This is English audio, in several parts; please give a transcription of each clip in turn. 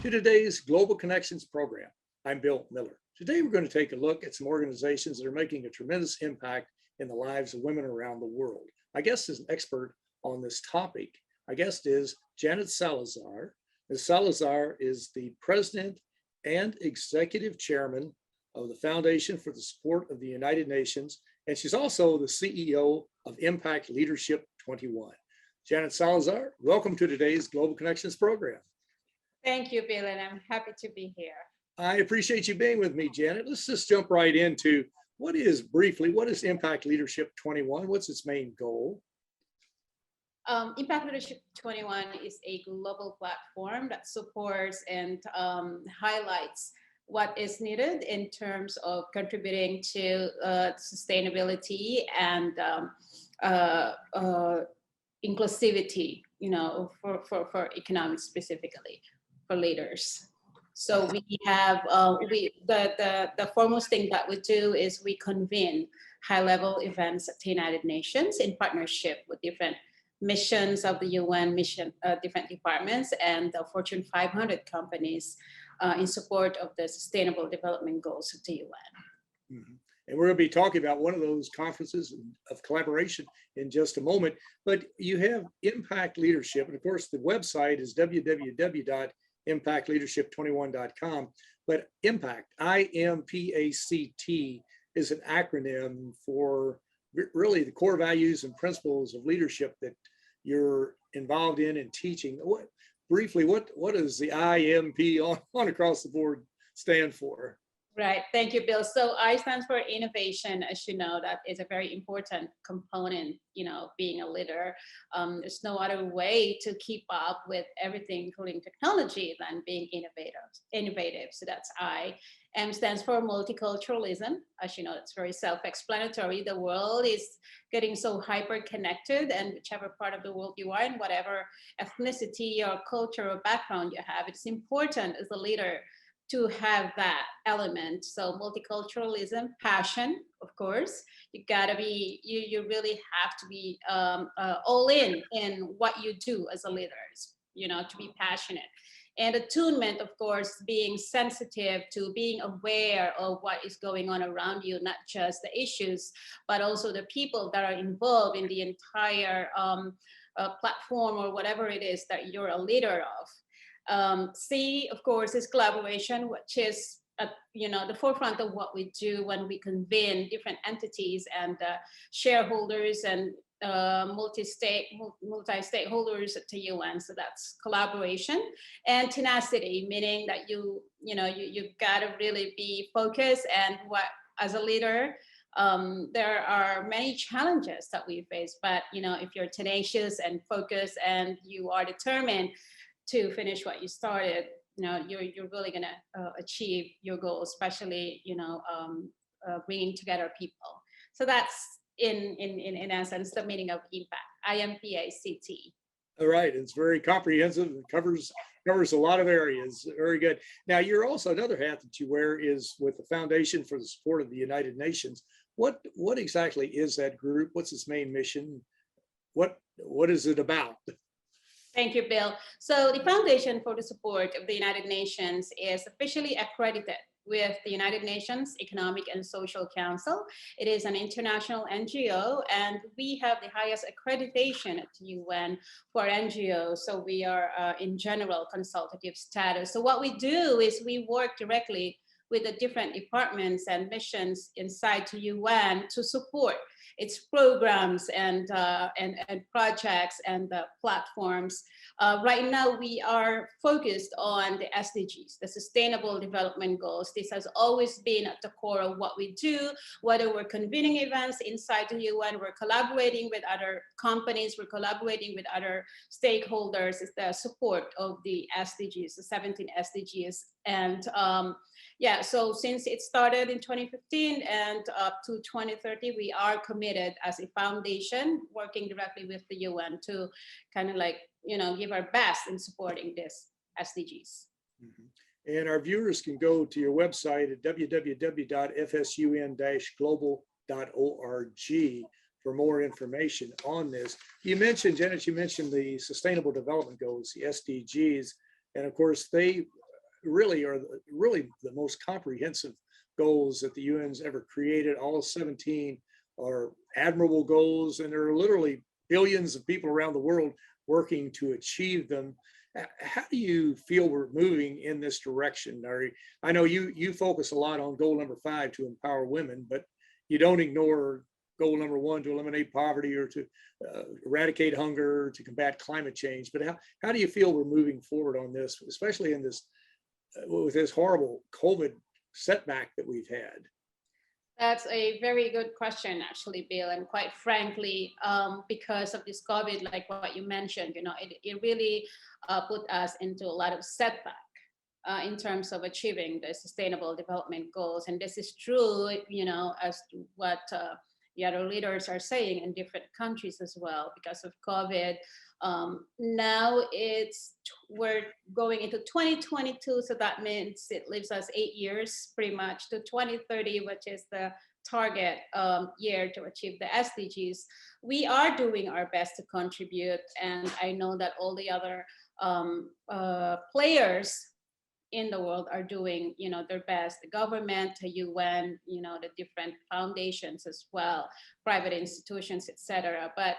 to today's Global Connections program. I'm Bill Miller. Today we're going to take a look at some organizations that are making a tremendous impact in the lives of women around the world. My guest is an expert on this topic. My guest is Janet Salazar. Ms. Salazar is the president and executive chairman of the Foundation for the Support of the United Nations, and she's also the CEO of Impact Leadership 21. Janet Salazar, welcome to today's Global Connections program. Thank you, Bill, and I'm happy to be here. I appreciate you being with me, Janet. Let's just jump right into what is Impact Leadership 21? What's its main goal? Impact Leadership 21 is a global platform that supports and highlights what is needed in terms of contributing to sustainability and inclusivity, for economics specifically, for leaders. So we have the foremost thing that we do is we convene high-level events at the United Nations in partnership with different missions of the UN, different departments, and the Fortune 500 companies in support of the Sustainable Development Goals of the UN. Mm-hmm. And we're going to be talking about one of those conferences of collaboration in just a moment. But you have Impact Leadership, and of course the website is www.impactleadership21.com. But Impact, I-M-P-A-C-T, is an acronym for really the core values and principles of leadership that you're involved in and teaching. What does the IMP on across the board stand for? Right, thank you, Bill. So I stands for innovation. As you know, that is a very important component, being a leader. There's no other way to keep up with everything, including technology, than being innovative. So that's I. M stands for multiculturalism. As you know, it's very self-explanatory. The world is getting so hyper-connected, and whichever part of the world you are in, whatever ethnicity or culture or background you have, it's important as a leader to have that element. So multiculturalism, passion, of course, you really have to be all in what you do as a leader, to be passionate. And attunement, of course, being sensitive to being aware of what is going on around you, not just the issues, but also the people that are involved in the entire platform or whatever it is that you're a leader of. C, of course, is collaboration, which is the forefront of what we do when we convene different entities and shareholders and multi-stakeholders at the UN. So that's collaboration. And tenacity, meaning that you gotta really be focused, and as a leader, there are many challenges that we face, but if you're tenacious and focused and you are determined to finish what you started, you're really gonna achieve your goal, especially bringing together people. So that's in essence the meaning of impact. IMPACT. All right, it's very comprehensive. It covers a lot of areas. Very good. Now, you're also, another hat that you wear is with the Foundation for the Support of the United Nations. What exactly is that group? What's its main mission? What is it about? Thank you, Bill. So the Foundation for the Support of the United Nations is officially accredited with the United Nations Economic and Social Council. It is an international NGO, and we have the highest accreditation at the UN for NGOs. So we are in general consultative status. So what we do is we work directly with the different departments and missions inside the UN to support its programs and projects and platforms. Right now, we are focused on the SDGs, the Sustainable Development Goals. This has always been at the core of what we do, whether we're convening events inside the UN, we're collaborating with other companies, we're collaborating with other stakeholders. It's the support of the SDGs, the 17 SDGs. And so since it started in 2015 and up to 2030, we are committed as a foundation working directly with the UN to kind of give our best in supporting this SDGs. Mm-hmm. And our viewers can go to your website at www.fsun-global.org for more information on this. You mentioned, Janet, the Sustainable Development Goals, the SDGs, and of course they really are really the most comprehensive goals that the UN's ever created. All 17 are admirable goals, and there are literally billions of people around the world working to achieve them. How do you feel we're moving in this direction? I know you focus a lot on goal number 5 to empower women, but you don't ignore goal number 1 to eliminate poverty or to eradicate hunger, to combat climate change. But how do you feel we're moving forward on this, especially in this with this horrible COVID setback that we've had? That's a very good question, actually, Bill. And quite frankly, because of this COVID, like what you mentioned, it really put us into a lot of setback in terms of achieving the sustainable development goals. And this is true, as to what the other leaders are saying in different countries as well, because of COVID. Now we're going into 2022, so that means it leaves us 8 years pretty much to 2030, which is the target year to achieve the SDGs. We are doing our best to contribute, and I know that all the other players in the world are doing their best, the government, the UN, the different foundations as well, private institutions, etc. But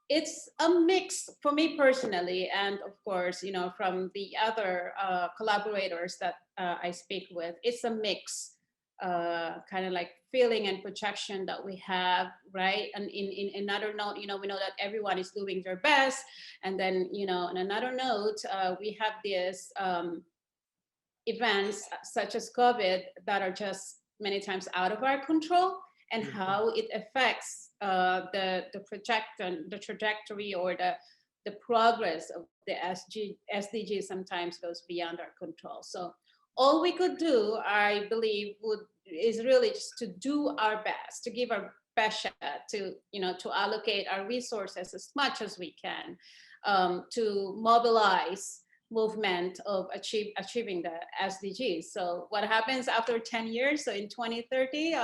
it's a mix for me personally, and of course from the other collaborators that I speak with, it's a mix kind of like feeling and projection that we have, right? And in another note, we know that everyone is doing their best, and then on another note, we have these events such as COVID that are just many times out of our control, and how it affects the trajectory or the progress of the SDGs sometimes goes beyond our control. So all we could do, I believe, is really just to do our best, to give our best shot, to allocate our resources as much as we can, to mobilize movement of achieving the SDGs. So what happens after 10 years? So in 2030,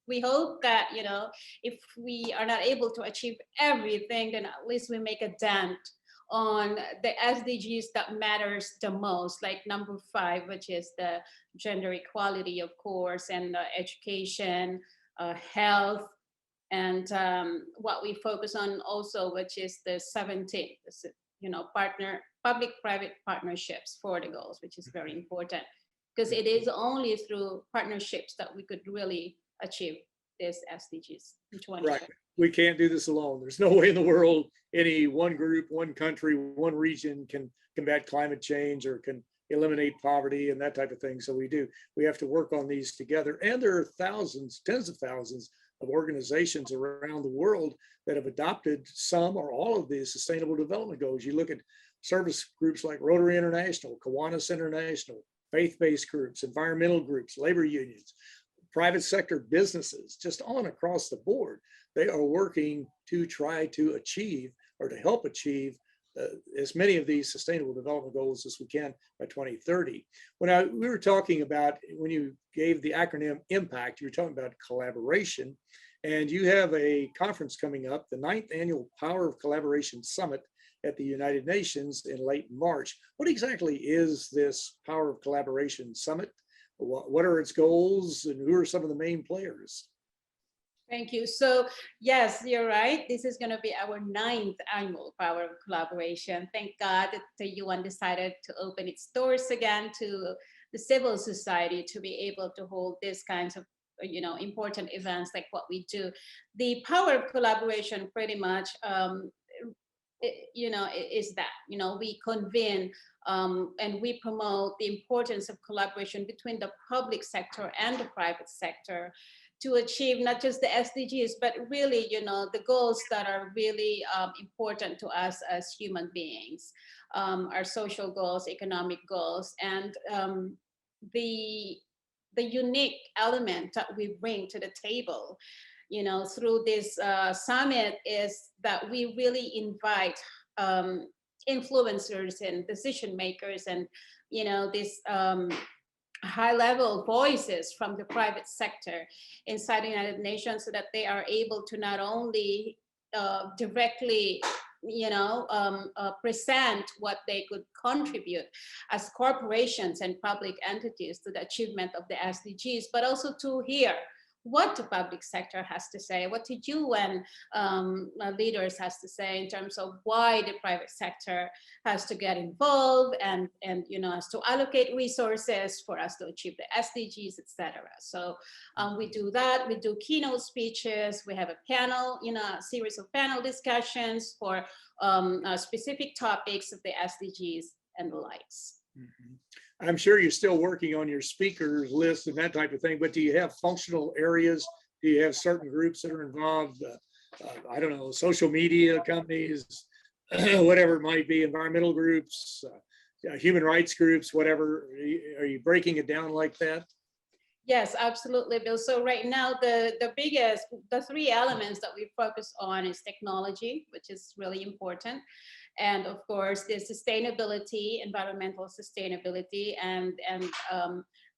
we hope that if we are not able to achieve everything, then at least we make a dent on the SDGs that matters the most, like number 5, which is the gender equality, of course, and education, health, and what we focus on also, which is the 17th, public-private partnerships for the goals, which is very important, because it is only through partnerships that we could really achieve this SDGs in 2030. Right. We can't do this alone. There's no way in the world any one group, one country, one region can combat climate change or can eliminate poverty and that type of thing. So we have to work on these together. And there are thousands, tens of thousands of organizations around the world that have adopted some or all of these sustainable development goals. You look at service groups like Rotary International, Kiwanis International, faith-based groups, environmental groups, labor unions, private sector businesses, just on across the board. They are working to try to achieve or to help achieve as many of these sustainable development goals as we can by 2030. We were talking about, when you gave the acronym IMPACT, you were talking about collaboration, and you have a conference coming up, the 9th Annual Power of Collaboration Summit at the United Nations in late March. What exactly is this Power of Collaboration Summit? What are its goals, and who are some of the main players? Thank you. So yes, you're right. This is going to be our 9th annual Power of Collaboration. Thank God that the UN decided to open its doors again to the civil society to be able to hold these kinds of important events like what we do. The Power of Collaboration pretty much is that we convene and we promote the importance of collaboration between the public sector and the private sector to achieve not just the SDGs, but really, the goals that are really important to us as human beings, our social goals, economic goals, and the unique element that we bring to the table, through this summit is that we really invite influencers and decision makers and, this high-level voices from the private sector inside the United Nations, so that they are able to not only directly present what they could contribute as corporations and public entities to the achievement of the SDGs, but also to hear what the public sector has to say, what the UN leaders has to say in terms of why the private sector has to get involved and has to allocate resources for us to achieve the SDGs, etc. So we do that. We do keynote speeches. We have a panel, a series of panel discussions for specific topics of the SDGs and the likes. Mm-hmm. I'm sure you're still working on your speakers list and that type of thing, but do you have functional areas? Do you have certain groups that are involved? I don't know, social media companies, whatever it might be, environmental groups, human rights groups, whatever. Are you breaking it down like that? Yes, absolutely, Bill. So right now, the three elements that we focus on is technology, which is really important. And of course, the sustainability, environmental sustainability, and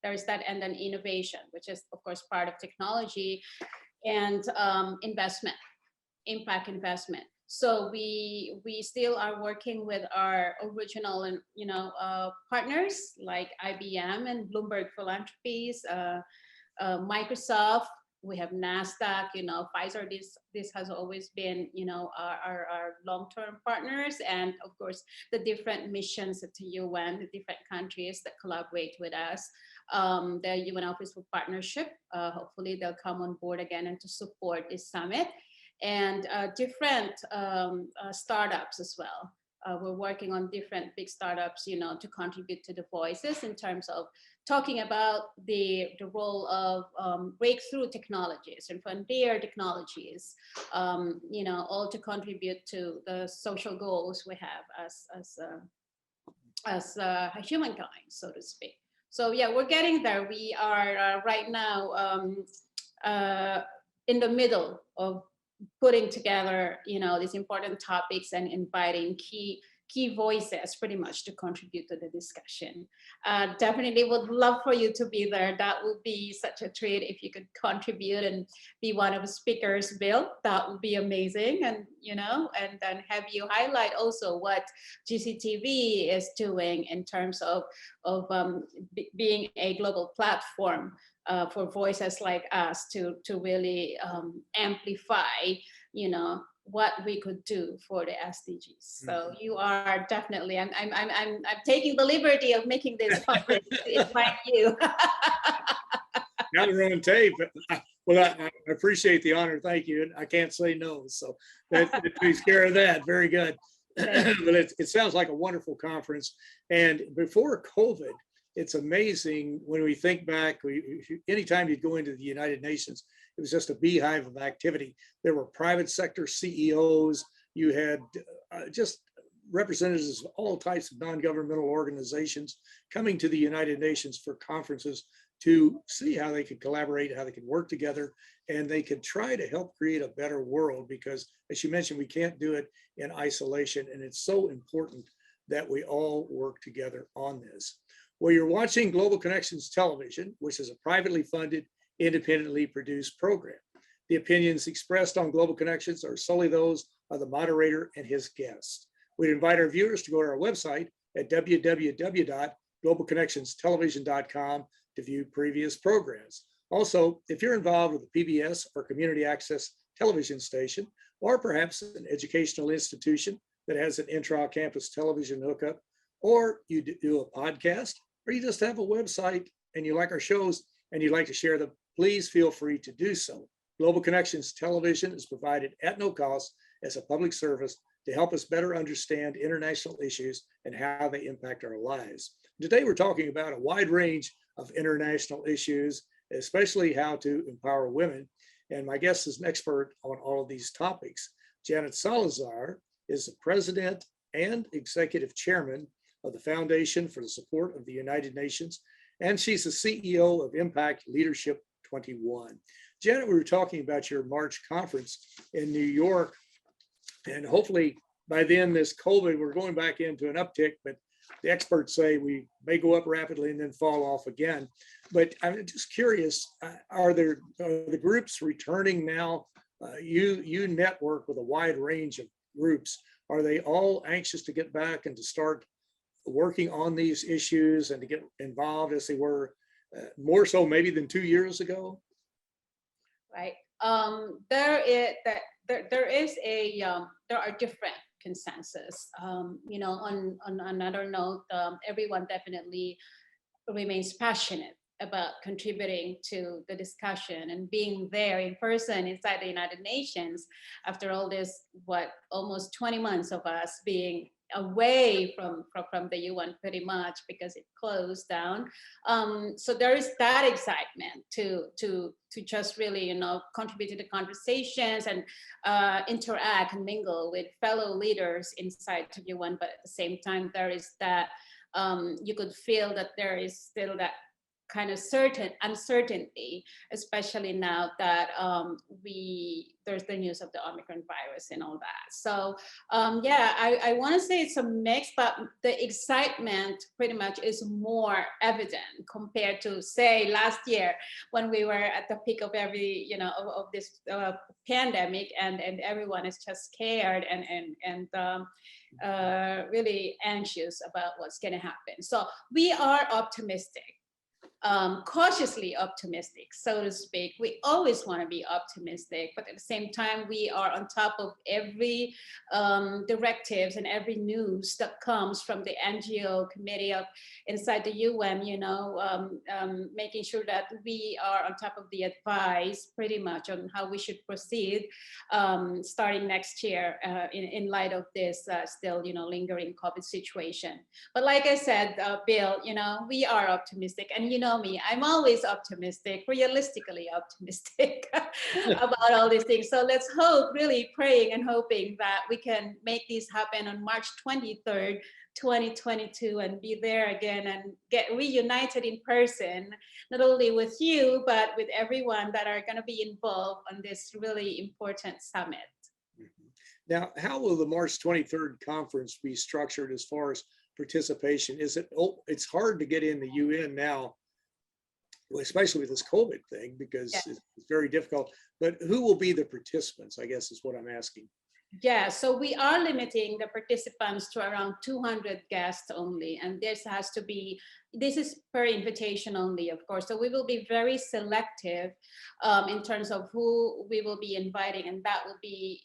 there's that, and then innovation, which is of course part of technology, and investment, impact investment. So we still are working with our original and partners like IBM and Bloomberg Philanthropies, Microsoft. We have NASDAQ, Pfizer. This has always been, our long-term partners, and of course the different missions at the UN, the different countries that collaborate with us. The UN Office for Partnership. Hopefully they'll come on board again and to support this summit, and different startups as well. We're working on different big startups, to contribute to the voices in terms of talking about the role of breakthrough technologies and frontier technologies, all to contribute to the social goals we have as humankind, so to speak. So yeah, we're getting there. We are right now in the middle of putting together, these important topics and inviting key voices pretty much to contribute to the discussion. Definitely would love for you to be there. That would be such a treat if you could contribute and be one of the speakers, Bill. That would be amazing. And, and then have you highlight also what GCTV is doing in terms of being a global platform for voices like us to really amplify, what we could do for the SDGs. So you are definitely, I'm taking the liberty of making this public to invite you. Now we're on tape. Well, I appreciate the honor. Thank you. I can't say no. So that takes care of that. Very good. But it sounds like a wonderful conference. And before COVID, it's amazing when we think back, anytime you go into the United Nations, it was just a beehive of activity. There were private sector CEOs. You had just representatives of all types of non-governmental organizations coming to the United Nations for conferences to see how they could collaborate, how they could work together, and they could try to help create a better world, because as you mentioned, we can't do it in isolation. And it's so important that we all work together on this. Well, you're watching Global Connections Television, which is a privately funded, independently produced program. The opinions expressed on Global Connections are solely those of the moderator and his guests. We invite our viewers to go to our website at www.globalconnectionstelevision.com to view previous programs. Also, if you're involved with a PBS or community access television station, or perhaps an educational institution that has an intra-campus television hookup, or you do a podcast, or you just have a website and you like our shows and you'd like to share them, please feel free to do so. Global Connections Television is provided at no cost as a public service to help us better understand international issues and how they impact our lives. Today, we're talking about a wide range of international issues, especially how to empower women. And my guest is an expert on all of these topics. Janet Salazar is the president and executive chairman of the Foundation for the Support of the United Nations, and she's the CEO of Impact Leadership 21. Janet, we were talking about your March conference in New York, and hopefully by then this COVID, we're going back into an uptick, but the experts say we may go up rapidly and then fall off again. But I'm just curious, are the groups returning now? You network with a wide range of groups, are they all anxious to get back and to start working on these issues and to get involved as they were more so maybe than 2 years ago? Right. There are different consensus. On another note, everyone definitely remains passionate about contributing to the discussion and being there in person inside the United Nations after all this, almost 20 months of us being away from the UN pretty much because it closed down. So there is that excitement to just really, contribute to the conversations and interact and mingle with fellow leaders inside the UN. But at the same time, there is that you could feel that there is still that kind of uncertainty, especially now that there's the news of the Omicron virus and all that. So I want to say it's a mix, but the excitement pretty much is more evident compared to, say, last year when we were at the peak of of this pandemic, and everyone is just scared and really anxious about what's going to happen. So we are optimistic. Cautiously optimistic, so to speak. We always want to be optimistic, but at the same time, we are on top of every directives and every news that comes from the NGO committee of inside the UN, making sure that we are on top of the advice pretty much on how we should proceed starting next year in light of this still, lingering COVID situation. But like I said, Bill, we are optimistic, and me, I'm always optimistic, realistically optimistic about all these things. So let's hope, really praying and hoping that we can make this happen on March 23rd, 2022, and be there again and get reunited in person, not only with you, but with everyone that are going to be involved on this really important summit. Now, how will the March 23rd conference be structured as far as participation? It's hard to get in the UN now, especially with this COVID thing, because it's very difficult, but who will be the participants, I guess is what I'm asking. Yeah, so we are limiting the participants to around 200 guests only, and this is per invitation only, of course. So we will be very selective in terms of who we will be inviting, and that will be,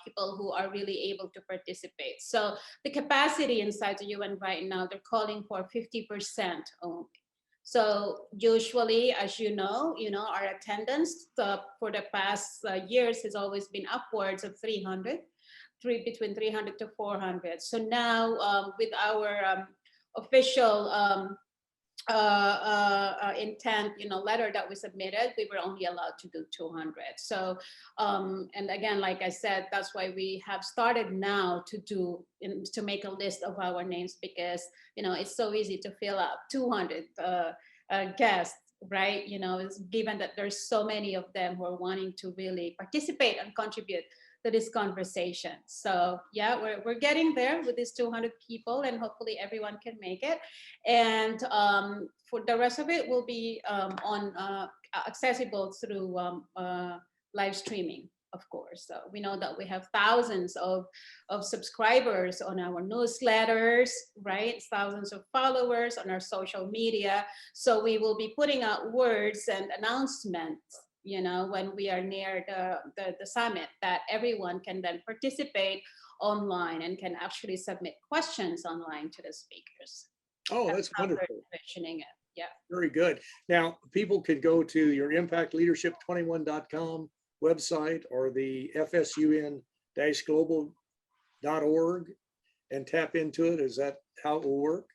people who are really able to participate. So the capacity inside the UN right now, they're calling for 50% only. So usually, as you know, our attendance for the past years has always been upwards of 300, between 300 to 400. So now with our official intent, letter that we submitted, we were only allowed to do 200. So, and again, like I said, that's why we have started now to make a list of our names, because, it's so easy to fill up 200 guests, right? Given that there's so many of them who are wanting to really participate and contribute to this conversation. So yeah, we're getting there with these 200 people, and hopefully everyone can make it. And for the rest of it will be accessible through live streaming, of course. So we know that we have thousands of subscribers on our newsletters, right? Thousands of followers on our social media. So we will be putting out words and announcements, when we are near the summit, that everyone can then participate online and can actually submit questions online to the speakers. Oh, that's wonderful. Mentioning it. Yeah. Very good. Now, people can go to your impactleadership21.com website or the fsun-global.org and tap into it. Is that how it will work?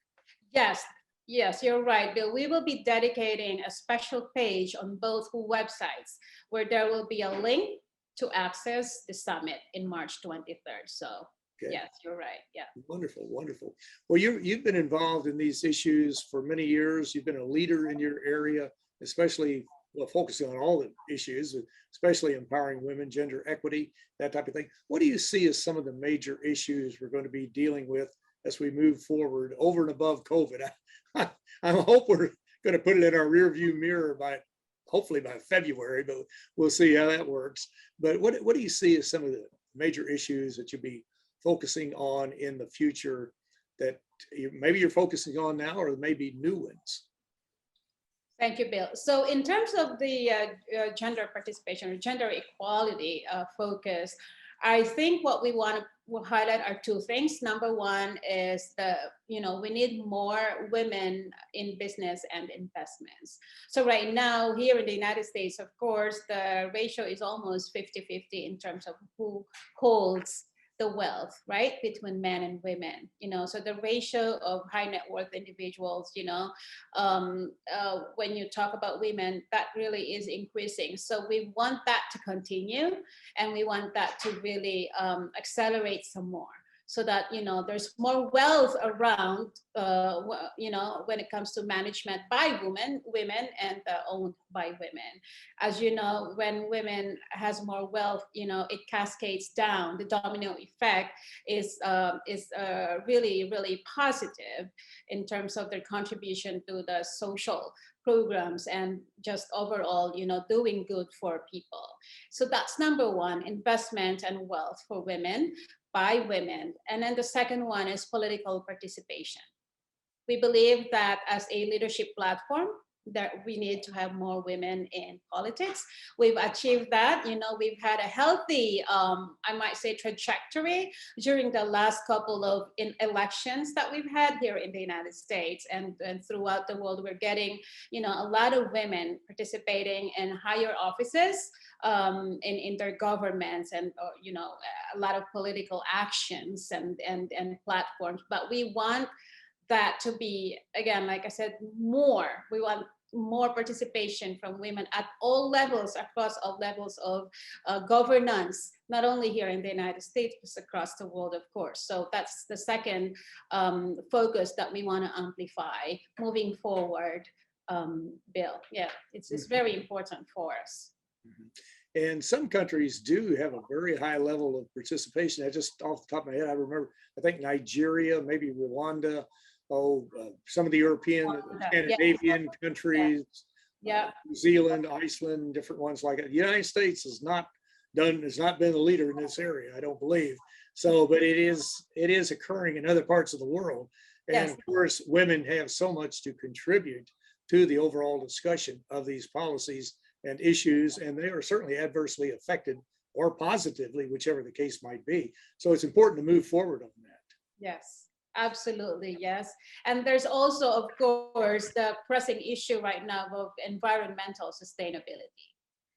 Yes, you're right, Bill. We will be dedicating a special page on both websites where there will be a link to access the summit in March 23rd. So okay. Yes, you're right. Yeah. Wonderful, wonderful. Well, you've been involved in these issues for many years. You've been a leader in your area, especially focusing on all the issues, especially empowering women, gender equity, that type of thing. What do you see as some of the major issues we're going to be dealing with as we move forward over and above COVID? I hope we're going to put it in our rear view mirror hopefully by February, but we'll see how that works. But what do you see as some of the major issues that you'll be focusing on in the future that maybe you're focusing on now, or maybe new ones? Thank you, Bill. So in terms of the gender participation or gender equality focus, I think what we want to highlight are two things. Number one is we need more women in business and investments. So right now here in the United States, of course, the ratio is almost 50-50 in terms of who holds the wealth, right, between men and women, so the ratio of high net worth individuals, when you talk about women, that really is increasing. So we want that to continue, and we want that to really accelerate some more, so that there's more wealth around when it comes to management by women and owned by women. As you know, when women has more wealth, it cascades down. The domino effect is really, really positive in terms of their contribution to the social programs and just overall, doing good for people. So that's number one, investment and wealth for women by women. And then the second one is political participation. We believe that as a leadership platform, that we need to have more women in politics. We've achieved that. We've had a healthy, I might say, trajectory during the last couple of elections that we've had here in the United States and throughout the world. We're getting, a lot of women participating in higher offices in their governments and, a lot of political actions and platforms. But we want that to be, again, like I said, more. We want more participation from women at all levels, across all levels of governance, not only here in the United States, but across the world, of course. So that's the second focus that we want to amplify moving forward, Bill. Yeah, it's very important for us. And some countries do have a very high level of participation. I just off the top of my head, I remember, I think Nigeria, maybe Rwanda, some of the European, Scandinavian countries, New Zealand, Iceland, different ones like that. The United States has not been a leader in this area, I don't believe. So, but it is occurring in other parts of the world. And of course, women have so much to contribute to the overall discussion of these policies and issues, and they are certainly adversely affected or positively, whichever the case might be. So it's important to move forward on that. Yes. Absolutely, yes. And there's also, of course, the pressing issue right now of environmental sustainability.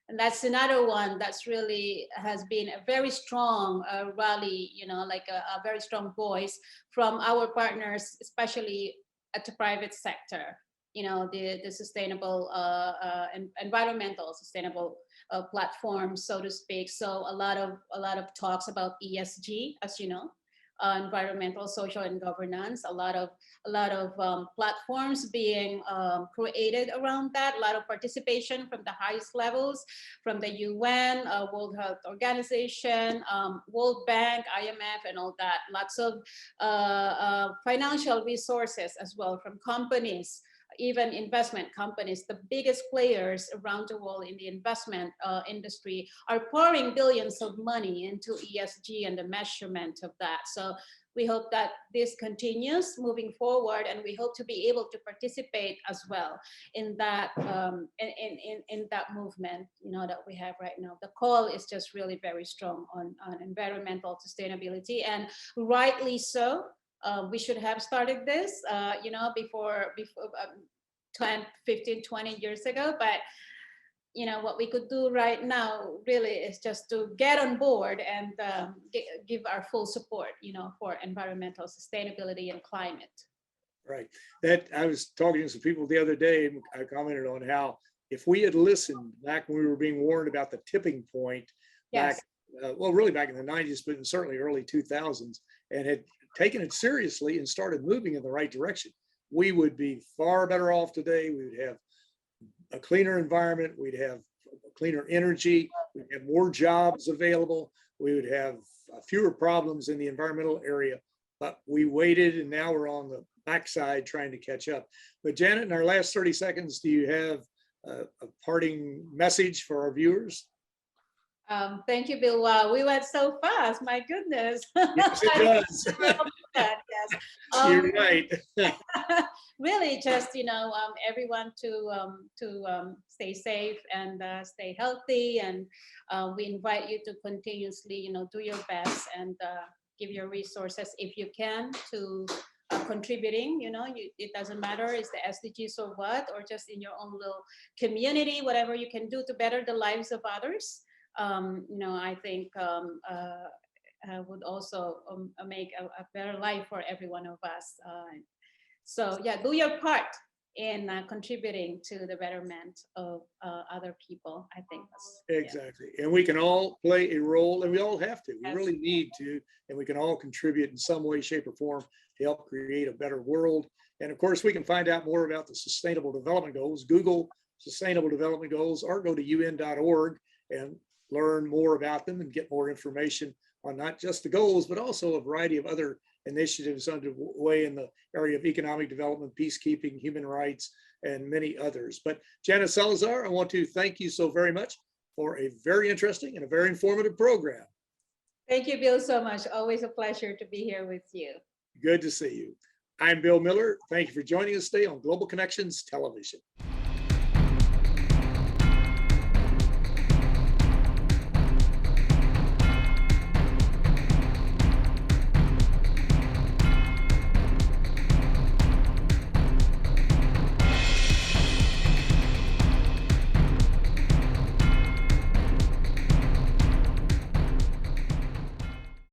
And that's another one that's really has been a very strong rally, like a very strong voice from our partners, especially at the private sector, the sustainable environmental sustainable platforms, so to speak. So a lot of talks about ESG, as you know. Environmental, social, and governance. A lot of platforms being created around that. A lot of participation from the highest levels, from the UN, World Health Organization, World Bank, IMF, and all that. Lots of financial resources as well from companies, even investment companies. The biggest players around the world in the investment industry are pouring billions of money into ESG and the measurement of that. So we hope that this continues moving forward, and we hope to be able to participate as well in that in that movement, that we have right now. The call is just really very strong on environmental sustainability, and rightly so. We should have started this, before 10, 15, 20 years ago. But, what we could do right now really is just to get on board and give our full support, for environmental sustainability and climate. Right. That I was talking to some people the other day, and I commented on how if we had listened back when we were being warned about the tipping point, back in the 90s, but certainly early 2000s, and had taken it seriously and started moving in the right direction, we would be far better off today. We would have a cleaner environment. We'd have cleaner energy. We'd have more jobs available. We would have fewer problems in the environmental area. But we waited, and now we're on the backside trying to catch up. But Janet, in our last 30 seconds, do you have a parting message for our viewers? Thank you, Bill. Wow, we went so fast. My goodness. Yes, it does. Yes. You're right. Really, just everyone to stay safe and stay healthy, and we invite you to continuously, do your best and give your resources if you can to contributing. It doesn't matter it's the SDGs or what, or just in your own little community, whatever you can do to better the lives of others. I think would also make a better life for every one of us. So yeah, do your part in contributing to the betterment of other people. I think that's, Exactly. And we can all play a role, and we all have to. We Yes. really need to, and we can all contribute in some way, shape, or form to help create a better world. And of course, we can find out more about the Sustainable Development Goals. Google Sustainable Development Goals or go to un.org and learn more about them and get more information on not just the goals, but also a variety of other initiatives underway in the area of economic development, peacekeeping, human rights, and many others. But Janice Salazar, I want to thank you so very much for a very interesting and a very informative program. Thank you, Bill, so much. Always a pleasure to be here with you. Good to see you. I'm Bill Miller. Thank you for joining us today on Global Connections Television.